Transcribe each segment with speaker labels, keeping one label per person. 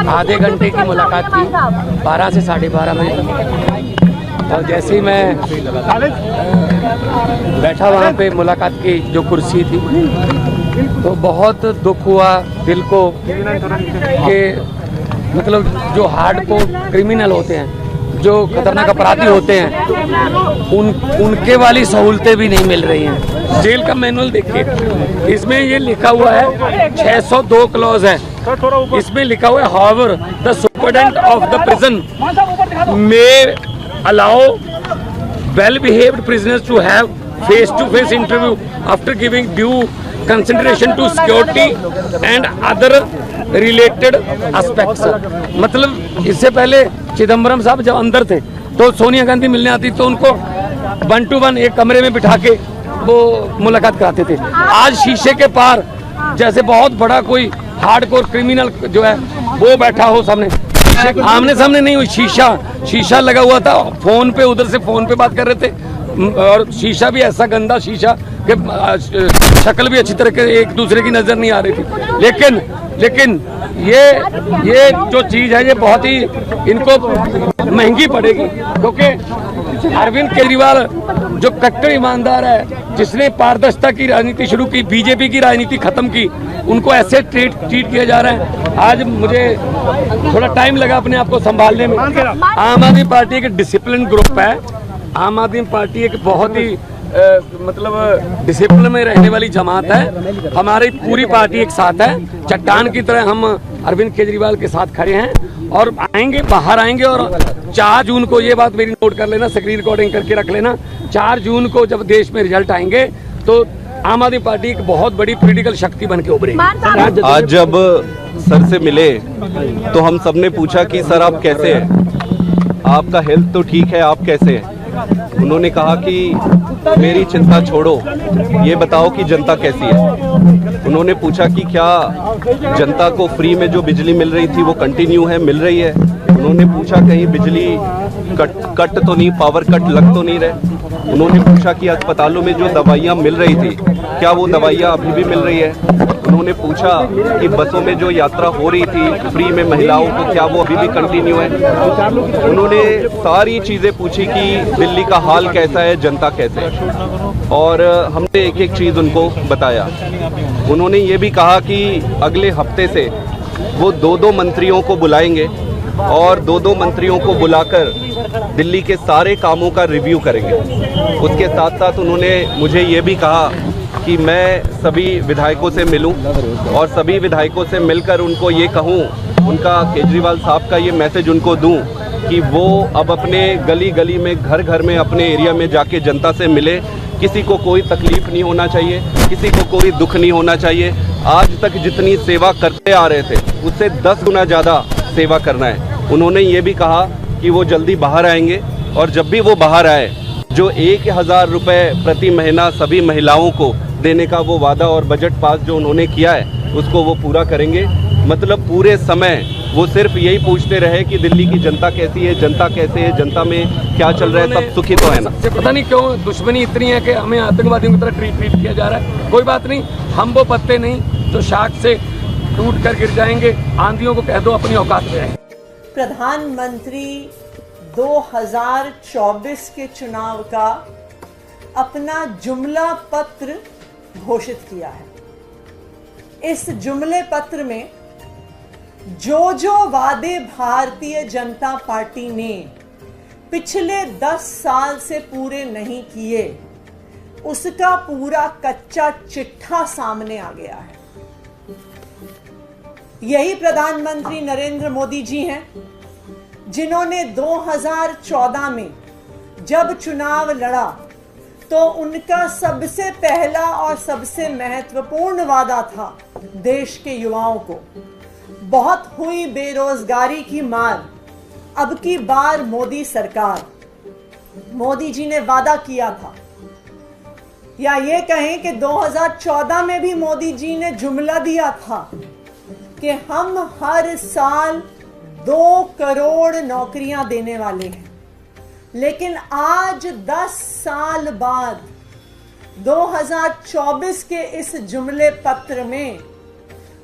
Speaker 1: आधे घंटे की मुलाकात की, 12 से 12:30 बजे। और जैसे ही मैं बैठा वहाँ पे मुलाकात की जो कुर्सी थी, तो बहुत दुख हुआ दिल को कि मतलब जो हार्डकोर क्रिमिनल होते हैं, जो खतरनाक अपराधी होते हैं, उनके वाली सहूलतें भी नहीं मिल रही हैं। जेल का मैनुअल देखिए, इसमें ये लिखा हुआ है 602 क्लॉज है, इसमें लिखा हुआ है however the superintendent of the prison may allow well behaved prisoners to have face to face interview after giving due consideration to security and other related aspects. मतलब इससे पहले चिदम्बरम साहब जब अंदर थे तो सोनिया गांधी मिलने आती तो उनको 1 to 1 एक कमरे में बिठा के वो मुलाकात कराते थे। आज शीशे के पार जैसे बहुत बड़ा कोई हार्डकोर क्रिमिनल जो है वो बैठा हो सामने, आमने सामने नहीं हुई, शीशा लगा हुआ था, फोन पे उधर से फोन पे बात कर रहे थे, और शीशा भी ऐसा गंदा शीशा कि शक्ल भी अच्छी तरह के एक दूसरे की नजर नहीं आ रही थी। लेकिन ये जो चीज है ये बहुत ही इनको महंगी पड़ेगी, क्योंकि अरविंद केजरीवाल जो कट्टर ईमानदार है, जिसने पारदर्शिता की राजनीति शुरू की, बीजेपी की राजनीति खत्म की, उनको ऐसे ट्रीट किया जा रहा है। आज मुझे थोड़ा टाइम लगा अपने आप को संभालने में। आम आदमी पार्टी एक डिसिप्लिन ग्रुप है, आम आदमी पार्टी एक बहुत ही मतलब डिसिप्लिन में रहने वाली जमात है। हमारी पूरी पार्टी एक साथ है, चट्टान की तरह हम अरविंद केजरीवाल के साथ खड़े हैं और आएंगे, बाहर आएंगे। और 4 जून को, ये बात मेरी नोट कर लेना, स्क्रीन रिकॉर्डिंग करके रख लेना, 4 जून को जब देश में रिजल्ट आएंगे तो आम आदमी पार्टी एक बहुत बड़ी पॉलिटिकल शक्ति बन के उभरेगी।
Speaker 2: आज जब सर से मिले तो हम सबने पूछा कि सर आप कैसे हैं, आपका हेल्थ तो ठीक है, आप कैसे हैं? उन्होंने कहा कि मेरी चिंता छोड़ो, ये बताओ कि जनता कैसी है। उन्होंने पूछा कि क्या जनता को फ्री में जो बिजली मिल रही थी वो कंटिन्यू है, मिल रही है? उन्होंने पूछा कहीं बिजली कट तो नहीं, पावर कट लग तो नहीं रहे? उन्होंने पूछा कि अस्पतालों में जो दवाइयाँ मिल रही थी क्या वो दवाइयाँ अभी भी मिल रही है? उन्होंने पूछा कि बसों में जो यात्रा हो रही थी फ्री में महिलाओं को, क्या वो अभी भी कंटिन्यू है? उन्होंने सारी चीज़ें पूछी कि दिल्ली का हाल कैसा है, जनता कैसे है, और हमने एक एक चीज़ उनको बताया। उन्होंने ये भी कहा कि अगले हफ्ते से वो 2-2 मंत्रियों को बुलाएंगे और 2-2 मंत्रियों को बुलाकर दिल्ली के सारे कामों का रिव्यू करेंगे। उसके साथ साथ उन्होंने मुझे ये भी कहा कि मैं सभी विधायकों से मिलूं और सभी विधायकों से मिलकर उनको ये कहूं, उनका केजरीवाल साहब का ये मैसेज उनको दूं कि वो अब अपने गली गली में, घर घर में, अपने एरिया में जाके जनता से मिले। किसी को कोई तकलीफ नहीं होना चाहिए, किसी को कोई दुख नहीं होना चाहिए। आज तक जितनी सेवा करते आ रहे थे उससे 10 गुना ज़्यादा सेवा करना है। उन्होंने ये भी कहा कि वो जल्दी बाहर आएंगे और जब भी वो बाहर आए, जो 1000 रुपये प्रति महीना सभी महिलाओं को देने का वो वादा और बजट पास जो उन्होंने किया है उसको वो पूरा करेंगे। मतलब पूरे समय वो सिर्फ यही पूछते रहे कि दिल्ली की जनता कैसी है, जनता कैसे है, जनता में क्या चल रहा है, सब सुखी तो है ना?
Speaker 1: पता नहीं क्यों दुश्मनी इतनी है कि हमें आतंकवादियों की तरह ट्रीट किया जा रहा है। कोई बात नहीं, हम वो पत्ते नहीं जो शाख से टूट कर गिर जाएंगे। आंधियों को कह दो अपनी औकात में रहें।
Speaker 3: प्रधानमंत्री 2024 के चुनाव का अपना जुमला पत्र घोषित किया है। इस जुमले पत्र में जो वादे भारतीय जनता पार्टी ने पिछले 10 साल से पूरे नहीं किए, उसका पूरा कच्चा चिट्ठा सामने आ गया है। यही प्रधानमंत्री नरेंद्र मोदी जी हैं जिन्होंने 2014 में जब चुनाव लड़ा तो उनका सबसे पहला और सबसे महत्वपूर्ण वादा था देश के युवाओं को। बहुत हुई बेरोजगारी की मार, अब की बार मोदी सरकार, मोदी जी ने वादा किया था, या ये कहें कि 2014 में भी मोदी जी ने जुमला दिया था कि हम हर साल 2 करोड़ नौकरियां देने वाले हैं। लेकिन आज 10 साल बाद 2024 के इस जुमले पत्र में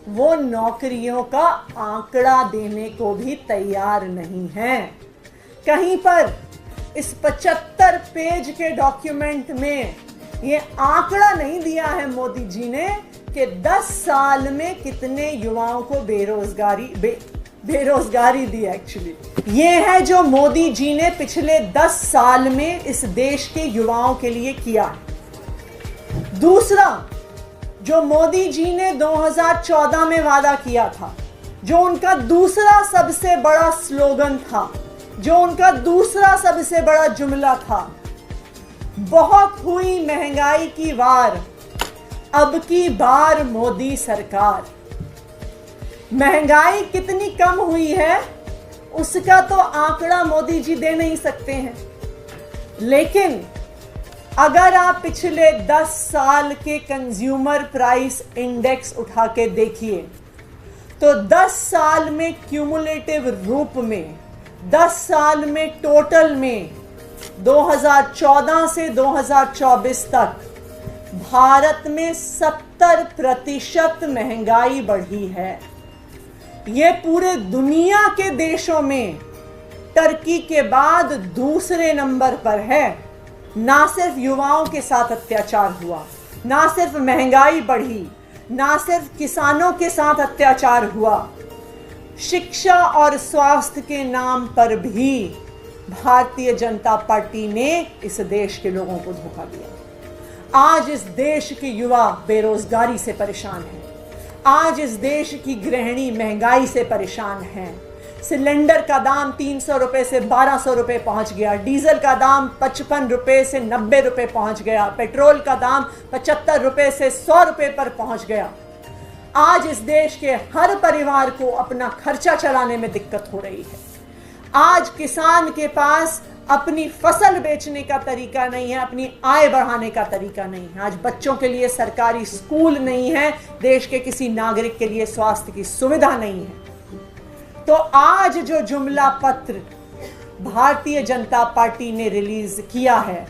Speaker 3: वो नौकरियों का आंकड़ा देने को भी तैयार नहीं है। कहीं पर इस 75 पेज के डॉक्यूमेंट में ये आंकड़ा नहीं दिया है मोदी जी ने कि 10 साल में कितने युवाओं को बेरोजगारी दी। एक्चुअली ये है जो मोदी जी ने पिछले 10 साल में इस देश के युवाओं के लिए किया है। दूसरा, जो मोदी जी ने 2014 में वादा किया था, जो उनका दूसरा सबसे बड़ा स्लोगन था, जो उनका दूसरा सबसे बड़ा जुमला था, बहुत हुई महंगाई की वार, अब की बार मोदी सरकार। महंगाई कितनी कम हुई है उसका तो आंकड़ा मोदी जी दे नहीं सकते हैं, लेकिन अगर आप पिछले 10 साल के कंज्यूमर प्राइस इंडेक्स उठा के देखिए तो 10 साल में क्यूमुलेटिव रूप में, 10 साल में टोटल में 2014 से 2024 तक भारत में 70% महंगाई बढ़ी है। ये पूरे दुनिया के देशों में टर्की के बाद दूसरे नंबर पर है। ना सिर्फ युवाओं के साथ अत्याचार हुआ, ना सिर्फ महंगाई बढ़ी, ना सिर्फ किसानों के साथ अत्याचार हुआ, शिक्षा और स्वास्थ्य के नाम पर भी भारतीय जनता पार्टी ने इस देश के लोगों को धोखा दिया। आज इस देश के युवा बेरोजगारी से परेशान हैं। आज इस देश की गृहिणी महंगाई से परेशान हैं। सिलेंडर का दाम 300 रुपए से 1200 रुपए पहुंच गया, डीजल का दाम 55 रुपए से 90 रुपए पहुंच गया, पेट्रोल का दाम 75 रुपए से 100 रुपए पर पहुंच गया। आज इस देश के हर परिवार को अपना खर्चा चलाने में दिक्कत हो रही है। आज किसान के पास अपनी फसल बेचने का तरीका नहीं है, अपनी आय बढ़ाने का तरीका नहीं है। आज बच्चों के लिए सरकारी स्कूल नहीं है, देश के किसी नागरिक के लिए स्वास्थ्य की सुविधा नहीं है। तो आज जो जुमला पत्र भारतीय जनता पार्टी ने रिलीज किया है,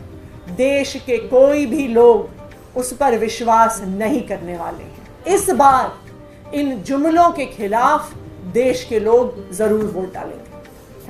Speaker 3: देश के कोई भी लोग उस पर विश्वास नहीं करने वाले हैं। इस बार इन जुमलों के खिलाफ देश के लोग जरूर वोट डालेंगे।